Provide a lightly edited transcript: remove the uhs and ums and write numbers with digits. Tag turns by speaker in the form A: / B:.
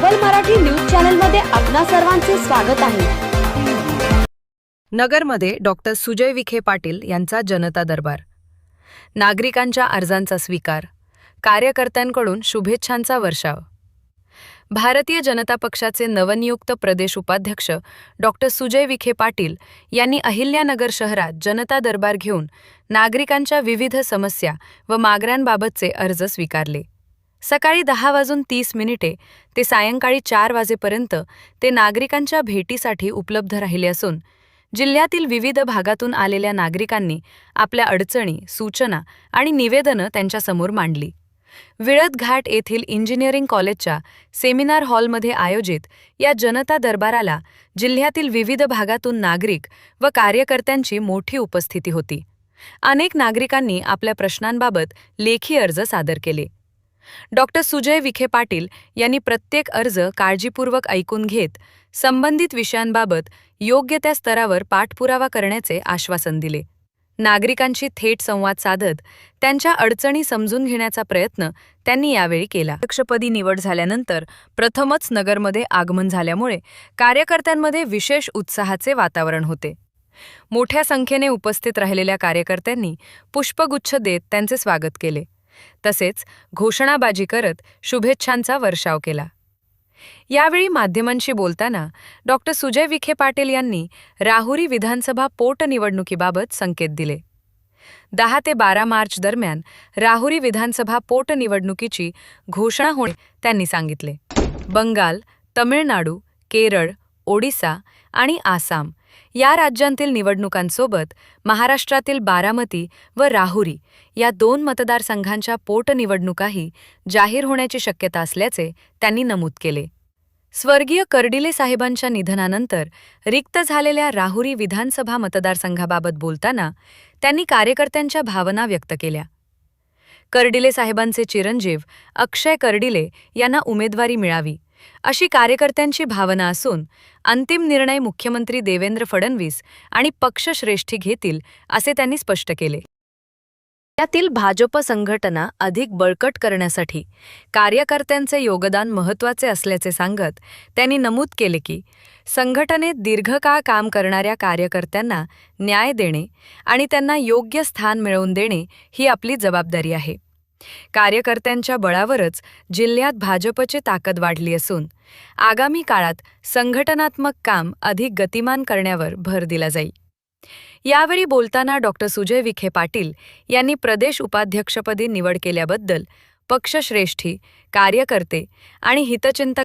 A: सबल मराठी न्यूज चॅनलमध्ये आपणा सर्वांचे स्वागत आहे।
B: नगरमध्ये डॉक्टर सुजय विखे पाटील यांचा जनता दरबार। नागरिकांच्या अर्जांचा स्वीकार, कार्यकर्त्यांकडून शुभेच्छांचा वर्षाव। भारतीय जनता पक्षाचे नवनियुक्त प्रदेश उपाध्यक्ष डॉक्टर सुजय विखे पाटील यांनी अहिल्यानगर शहरात जनता दरबार घेऊन नागरिकांच्या विविध समस्या व मागण्यांबाबतचे अर्ज स्वीकारले। सकाळी 10:30 ते सायंकाळी 4 वाजेपर्यंत ते नागरिकांच्या भेटीसाठी उपलब्ध राहिले असून जिल्ह्यातील विविध भागातून आलेल्या नागरिकांनी आपल्या अडचणी, सूचना आणि निवेदनं त्यांच्यासमोर मांडली। विळद घाट येथील इंजिनिअरिंग कॉलेजच्या सेमिनार हॉलमध्ये आयोजित या जनता दरबाराला जिल्ह्यातील विविध भागातून नागरिक व कार्यकर्त्यांची मोठी उपस्थिती होती। अनेक नागरिकांनी आपल्या प्रश्नांबाबत लेखी अर्ज सादर केले। डॉक्टर सुजय विखे पाटील यांनी प्रत्येक अर्ज काळजीपूर्वक ऐकून घेत संबंधित विषयांबाबत योग्य त्या स्तरावर पाठपुरावा करण्याचे आश्वासन दिले। नागरिकांशी थेट संवाद साधत त्यांच्या अडचणी समजून घेण्याचा प्रयत्न त्यांनी यावेळी केला। अध्यक्षपदी निवड झाल्यानंतर प्रथमच नगरमध्ये आगमन झाल्यामुळे कार्यकर्त्यांमध्ये विशेष उत्साहाचे वातावरण होते। मोठ्या संख्येने उपस्थित राहिलेल्या कार्यकर्त्यांनी पुष्पगुच्छ देत त्यांचे स्वागत केले, तसेच घोषणाबाजी करत शुभेच्छांचा वर्षाव केला। यावेळी माध्यमांशी बोलताना डॉक्टर सुजय विखे पाटील यांनी राहुरी विधानसभा पोटनिवडणुकीबाबत संकेत दिले। 10 ते 12 मार्च दरम्यान राहुरी विधानसभा पोटनिवडणुकीची घोषणा होणे त्यांनी सांगितले। बंगाल, तमिळनाडू, केरळ, ओडिसा आणि आसाम या राज्यांतील निवडणुकांसोबत महाराष्ट्रातील बारामती व राहुरी या 2 मतदारसंघांच्या पोटनिवडणुकाही जाहीर होण्याची शक्यता असल्याचे त्यांनी नमूद केले। स्वर्गीय कर्डिले साहेबांच्या निधनानंतर रिक्त झालेल्या राहुरी विधानसभा मतदारसंघाबाबत बोलताना त्यांनी कार्यकर्त्यांच्या भावना व्यक्त केल्या। कर्डिले साहेबांचे चिरंजीव अक्षय कर्डिले यांना उमेदवारी मिळावी अशी कार्यकर्त्यांची भावना असून अंतिम निर्णय मुख्यमंत्री देवेंद्र फडणवीस आणि पक्षश्रेष्ठी घेतील असे त्यांनी स्पष्ट केले। यातील भाजप संघटना अधिक बळकट करण्यासाठी कार्यकर्त्यांचे योगदान महत्त्वाचे असल्याचे सांगत त्यांनी नमूद केले की संघटनेत दीर्घकाळ काम करणाऱ्या कार्यकर्त्यांना न्याय देणे आणि त्यांना योग्य स्थान मिळवून देणे ही आपली जबाबदारी आहे। कार्यकर्त्यांच्या बळावरच जिल्ह्यात भाजपची ताकद वाढली असून आगामी काळात संघटनात्मक काम अधिक गतिमान करण्यावर भर दिला जाईल। यावेळी बोलताना डॉक्टर सुजय विखे पाटील यांनी प्रदेश उपाध्यक्षपदी निवड केल्याबद्दल पक्षश्रेष्ठी, कार्यकर्ते आणि हितचिंतक